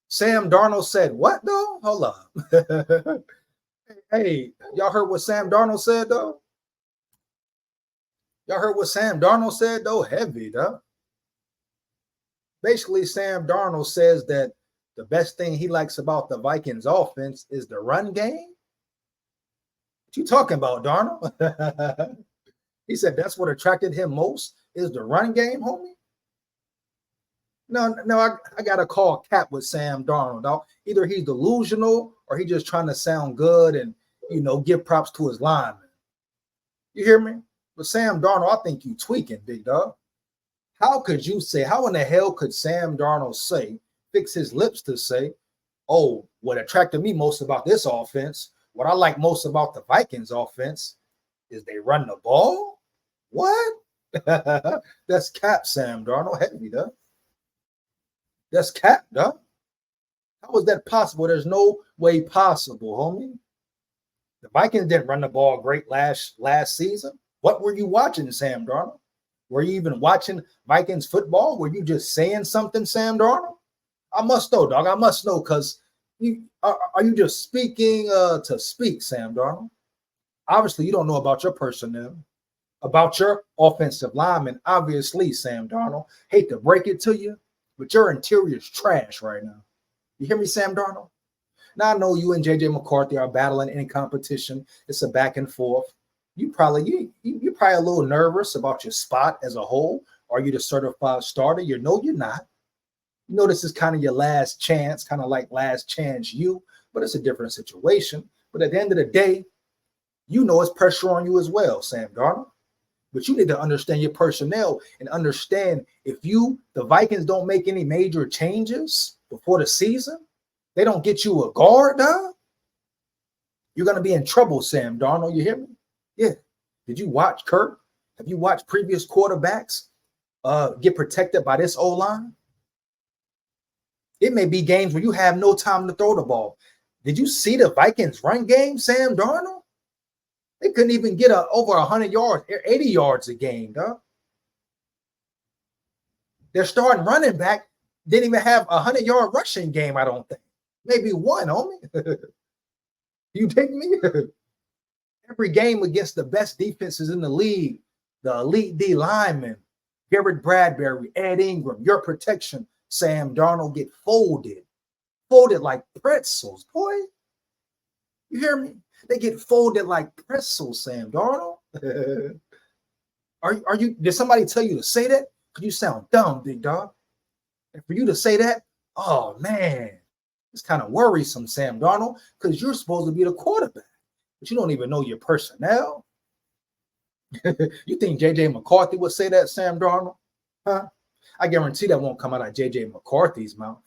Sam Darnold said what though? Hold up. Hey, y'all heard what Sam Darnold said though? Y'all heard what Sam Darnold said though? Heavy though. Basically, Sam Darnold says that the best thing he likes about the Vikings offense is the run game. What you talking about, Darnold? He said that's what attracted him most is the run game, homie. No, I got to call cap with Sam Darnold. Dog. Either he's delusional or he's just trying to sound good and, give props to his lineman. You hear me? But Sam Darnold, I think you tweaking, big dog. How in the hell could Sam Darnold fix his lips to say, oh, what attracted me most about this offense, what I like most about the Vikings offense is they run the ball? What? That's cap, Sam Darnold. Heavy, dog. That's cap, dog. How is that possible? There's no way possible, homie. The Vikings didn't run the ball great last season. What were you watching, Sam Darnold? Were you even watching Vikings football? Were you just saying something, Sam Darnold? I must know, dog. I must know because are you just speaking to speak, Sam Darnold? Obviously, you don't know about your personnel, about your offensive linemen. Obviously, Sam Darnold. Hate to break it to you, but your interior is trash right now. You hear me, Sam Darnold? Now, I know you and J.J. McCarthy are battling in competition. It's a back and forth. You're probably a little nervous about your spot as a whole. Are you the certified starter? You're not. You know this is kind of your last chance, kind of like last chance you, but it's a different situation. But at the end of the day, it's pressure on you as well, Sam Darnold. But you need to understand your personnel and understand if the Vikings don't make any major changes before the season, they don't get you a guard, dog, you're going to be in trouble, Sam Darnold. You hear me? Yeah. Did you watch Kirk? Have you watched previous quarterbacks get protected by this O-line? It may be games where you have no time to throw the ball. Did you see the Vikings run game, Sam Darnold? They couldn't even get over 100 yards, 80 yards a game, dog. Their starting running back didn't even have a 100-yard rushing game, I don't think. Maybe one, homie. You take me? Every game against the best defenses in the league, the elite D linemen, Garrett Bradbury, Ed Ingram, your protection, Sam Darnold get folded like pretzels, boy. You hear me? They get folded like pretzels, Sam Darnold. Are you? Did somebody tell you to say that? Because you sound dumb, big dog. And for you to say that, oh man, it's kind of worrisome, Sam Darnold, because you're supposed to be the quarterback, but you don't even know your personnel. You think J.J. McCarthy would say that, Sam Darnold? Huh? I guarantee that won't come out of J.J. McCarthy's mouth.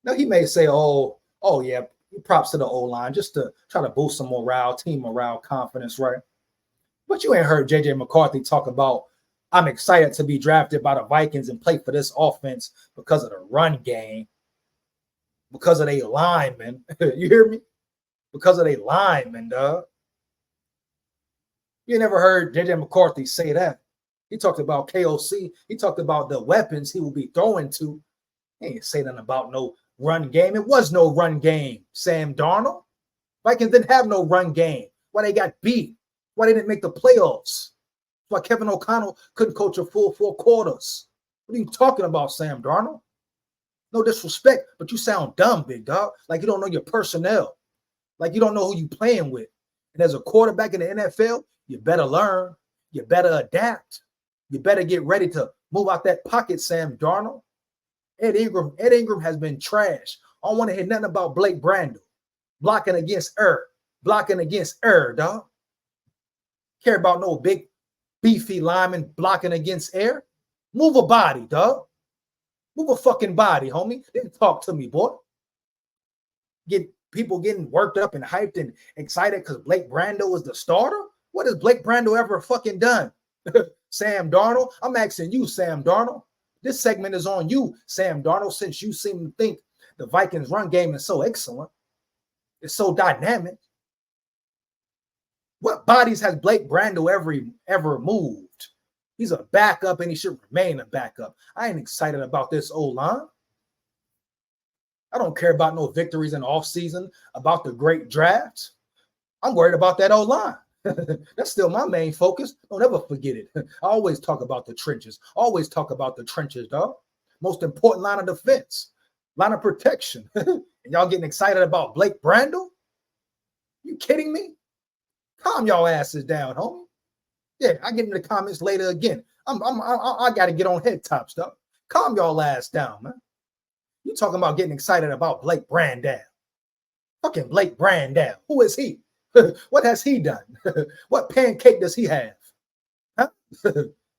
Now, he may say, oh yeah, props to the O-line just to try to boost some morale, team morale, confidence, right? But you ain't heard J.J. McCarthy talk about, I'm excited to be drafted by the Vikings and play for this offense because of the run game, because of their linemen. You hear me? Because of their linemen, dog. You never heard J.J. McCarthy say that. He talked about KOC. He talked about the weapons he will be throwing to. He ain't say nothing about no run game. It was no run game, Sam Darnold. Vikings didn't have no run game. Why they got beat? Why they didn't make the playoffs? Why Kevin O'Connell couldn't coach a full 4 quarters? What are you talking about, Sam Darnold? No disrespect, but you sound dumb, big dog. Like you don't know your personnel. Like you don't know who you playing with. And as a quarterback in the NFL, you better learn. You better adapt. You better get ready to move out that pocket, Sam Darnold. Ed Ingram has been trash. I don't want to hear nothing about Blake Brandel. Blocking against dog. Care about no big, beefy lineman blocking against air. Move a body, dog. Move a fucking body, homie. Then talk to me, boy. Get people getting worked up and hyped and excited because Blake Brandel was the starter? What has Blake Brandel ever fucking done? Sam Darnold? I'm asking you, Sam Darnold. This segment is on you, Sam Darnold, since you seem to think the Vikings run game is so excellent. It's so dynamic. What bodies has Blake Brandel ever moved? He's a backup and he should remain a backup. I ain't excited about this O-line. I don't care about no victories in the offseason, about the great drafts. I'm worried about that O-line. That's still my main focus. Don't ever forget it. I always talk about the trenches. Always talk about the trenches, dog. Most important line of defense, line of protection. And y'all getting excited about Blake Brandel? You kidding me? Calm y'all asses down, homie. Yeah, I get in the comments later again. I got to get on head top stuff. Calm y'all ass down, man. You talking about getting excited about Blake Brandel? Fucking Blake Brandel. Who is he? What has he done? What pancake does he have? Huh?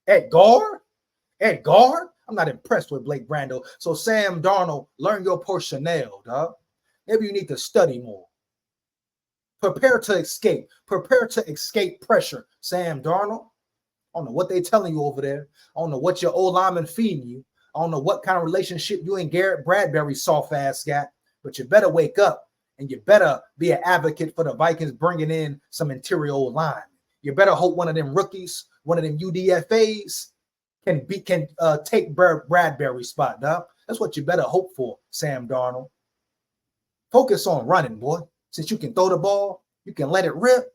At guard? At guard? I'm not impressed with Blake Brandel. So Sam Darnold, learn your personnel, dog. Maybe you need to study more. Prepare to escape. Prepare to escape pressure, Sam Darnold. I don't know what they telling you over there. I don't know what your old lineman feeding you. I don't know what kind of relationship you and Garrett Bradbury soft ass got, but you better wake up and you better be an advocate for the Vikings bringing in some interior old line. You better hope one of them rookies, one of them UDFAs can take Bradbury's spot, dog. That's what you better hope for, Sam Darnold. Focus on running, boy. Since you can throw the ball, you can let it rip,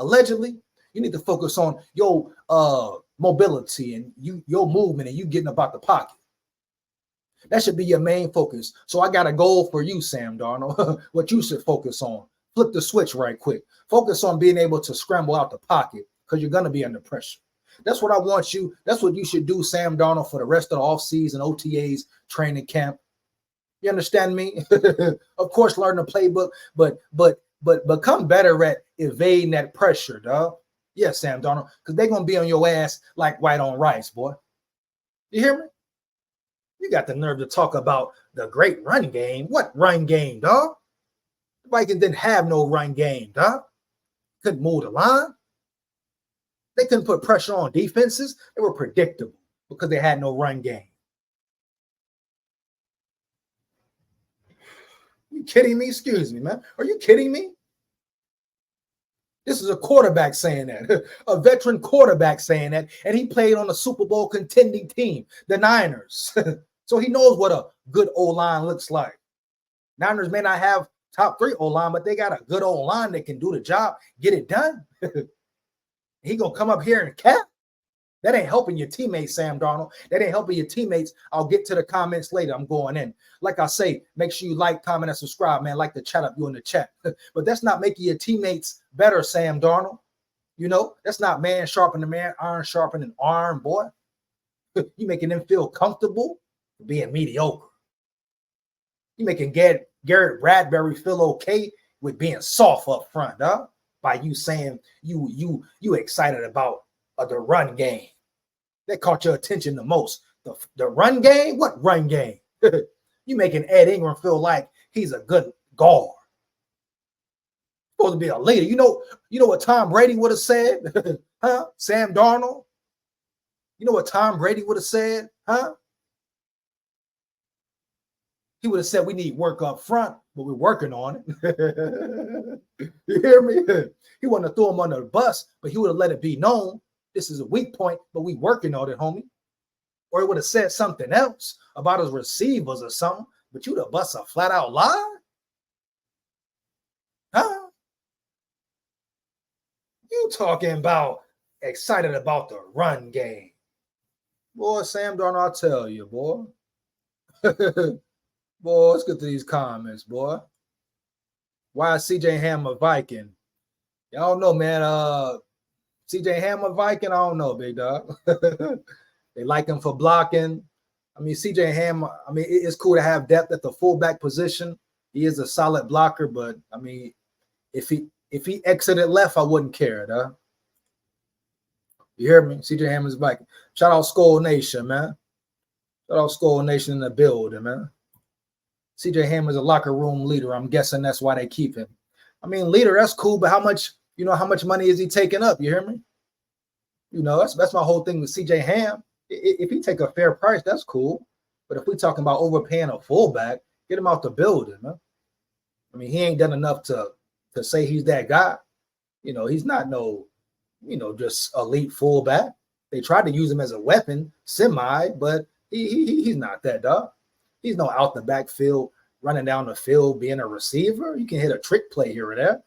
allegedly. You need to focus on your mobility and your movement and you getting about the pocket. That should be your main focus. So I got a goal for you, Sam Darnold. What you should focus on. Flip the switch right quick. Focus on being able to scramble out the pocket because you're going to be under pressure. That's what I want you. That's what you should do, Sam Darnold, for the rest of the offseason, OTAs, training camp. You understand me? Of course, learn the playbook, but become better at evading that pressure, dog. Yeah, Sam Darnold, because they're going to be on your ass like white on rice, boy. You hear me? You got the nerve to talk about the great run game. What run game, dog? The Vikings didn't have no run game, dog. Couldn't move the line. They couldn't put pressure on defenses. They were predictable because they had no run game. You kidding me? Excuse me, man. Are you kidding me? This is a quarterback saying that, a veteran quarterback saying that, and he played on a Super Bowl contending team, the Niners. So he knows what a good O-line looks like. Niners may not have top 3 O-line, but they got a good O-line that can do the job, get it done. He gonna come up here and cap? That ain't helping your teammates, Sam Darnold. That ain't helping your teammates. I'll get to the comments later. I'm going in. Like I say, make sure you like, comment, and subscribe, man. Like to chat up you in the chat. But that's not making your teammates better, Sam Darnold. You know, that's not man sharpening man, iron sharpening iron, boy. You making them feel comfortable being mediocre. You making Garrett Bradbury feel okay with being soft up front, huh? By you saying you excited about the run game. That caught your attention the most. The run game? What run game? You making Ed Ingram feel like he's a good guard. Supposed to be a leader. You know what Tom Brady would have said? Huh? Sam Darnold? You know what Tom Brady would have said? Huh? He would have said we need work up front, but we're working on it. You hear me? He wouldn't have thrown him under the bus, but he would have let it be known. This is a weak point, but we working on it, homie. Or he would have said something else about his receivers or something, but you'd have bust a flat out lie? Huh? You talking about excited about the run game. Boy, Sam Darnold, I'll tell you, boy. Boy, let's get to these comments, boy. Why is CJ Ham a Viking? Y'all know, man. CJ Ham a Viking? I don't know, big dog. They like him for blocking. I mean, CJ Ham, I mean, it's cool to have depth at the fullback position. He is a solid blocker, but I mean, if he exited left, I wouldn't care, dog. You hear me? CJ Ham is Viking. Shout out SKOL Nation, man. Shout out SKOL Nation in the building, man. CJ Ham is a locker room leader. I'm guessing that's why they keep him. I mean, leader, that's cool, but how much money is he taking up? You hear me? You know, that's my whole thing with CJ Ham. If he take a fair price, that's cool. But if we're talking about overpaying a fullback, get him out the building, man. I mean, he ain't done enough to say he's that guy. You know, he's not no, just elite fullback. They tried to use him as a weapon, but he's not that, dog. He's no out the backfield running down the field, being a receiver. You can hit a trick play here or there.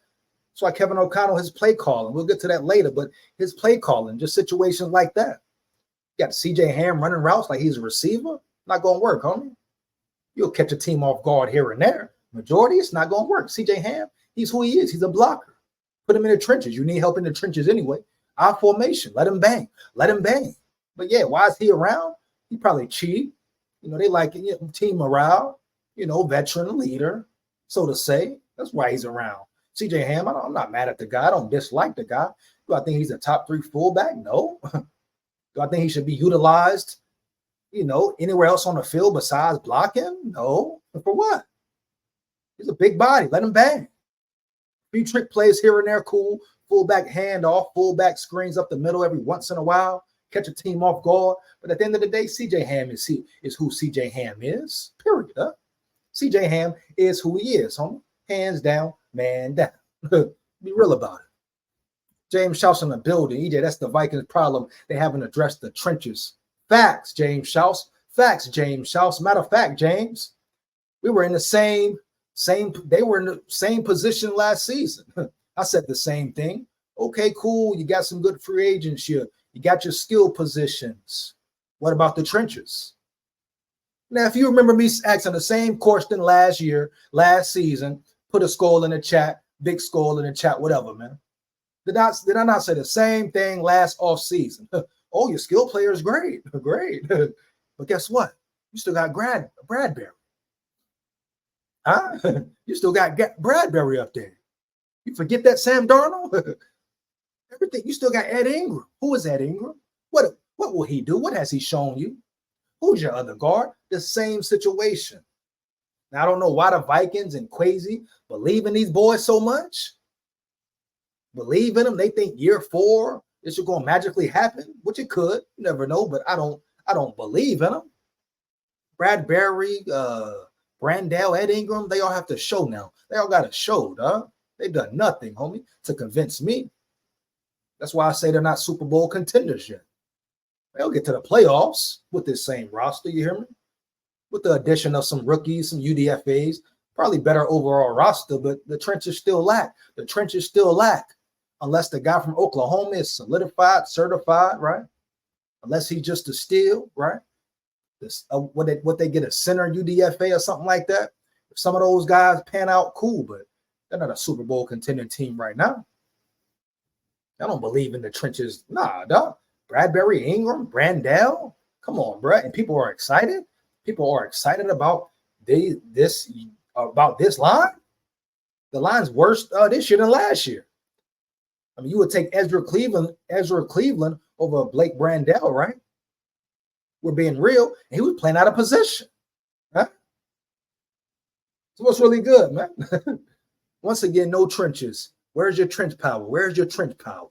That's why Kevin O'Connell, his play calling, we'll get to that later, but his play calling, just situations like that. You got CJ Ham running routes like he's a receiver. Not going to work, homie. You'll catch a team off guard here and there. Majority, it's not going to work. CJ Ham, he's who he is. He's a blocker. Put him in the trenches. You need help in the trenches anyway. Our formation. Let him bang. Let him bang. But yeah, why is he around? He probably cheap. You know, they like it. You know, team morale. You know, veteran leader, so to say. That's why he's around. CJ Ham, I'm not mad at the guy. I don't dislike the guy. Do I think he's a top 3 fullback? No. Do I think he should be utilized, you know, anywhere else on the field besides blocking? No. But for what? He's a big body. Let him bang. Few trick plays here and there, cool. Fullback handoff, fullback screens up the middle every once in a while. Catch a team off guard. But at the end of the day, CJ Ham is who CJ Ham is. Period. Huh? CJ Ham is who he is, homie. Hands down, man down. Be real about it. James Schaus in the building. EJ, that's the Vikings' problem. They haven't addressed the trenches. Facts, James Schaus. Facts, James Schaus. Matter of fact, James, we were in the same they were in the same position last season. I said the same thing. Okay, cool. You got some good free agents here. You got your skill positions. What about the trenches? Now, if you remember me asking the same question last season, put a SKOL in the chat, big SKOL in the chat, whatever, man. Did I not say the same thing last offseason? Oh, your skill player is great. Great. But guess what? You still got Bradbury. Huh? You still got Bradbury up there. You forget that Sam Darnold? Everything. You still got Ed Ingram. Who is Ed Ingram? What will he do? What has he shown you? Who's your other guard? The same situation. Now, I don't know why the Vikings and Quasi believe in these boys so much. Believe in them. They think year 4, this is going to magically happen, which it could. You never know, but I don't believe in them. Bradbury, Brandell, Ed Ingram, they all have to show now. They all got to show, dog. They've done nothing, homie, to convince me. That's why I say they're not Super Bowl contenders yet. They'll get to the playoffs with this same roster, you hear me? With the addition of some rookies, some UDFAs, probably better overall roster, but the trenches still lack. The trenches still lack. Unless the guy from Oklahoma is solidified, certified, right? Unless he's just a steal, right? This, what they get, a center UDFA or something like that. If some of those guys pan out, cool, but they're not a Super Bowl contending team right now. I don't believe in the trenches. Nah, dog. Bradbury, Ingram, Brandell. Come on, bro. And people are excited. People are excited about this line. The line's worse this year than last year. I mean, you would take Ezra Cleveland over Blake Brandell, right? We're being real. And he was playing out of position. Huh? So what's really good, man? Once again, no trenches. Where's your trench power? Where's your trench power?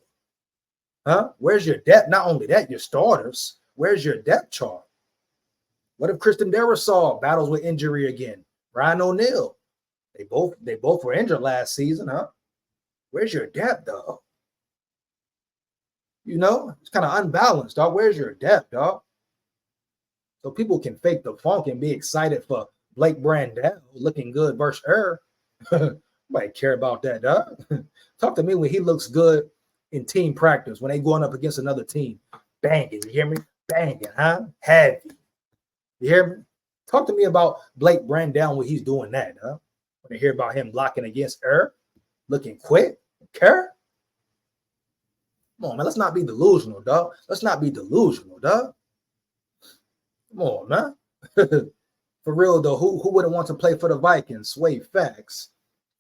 Huh? Where's your depth? Not only that, your starters. Where's your depth chart? What if Christian Darrisaw battles with injury again? Ryan O'Neal. They both were injured last season, huh? Where's your depth, dog? You know, it's kind of unbalanced, dog. Where's your depth, dog? So people can fake the funk and be excited for Blake Brandell looking good versus her. Nobody care about that, dog. Talk to me when he looks good in team practice, when they going up against another team. Banging, you hear me? Banging, huh? Heavy. You hear me? Talk to me about Blake Brandell when he's doing that, huh? When I hear about him blocking against her, looking quick, care. Come on, man. Let's not be delusional, dog. Let's not be delusional, dog. Come on, man. For real, though, who wouldn't want to play for the Vikings? Sway facts.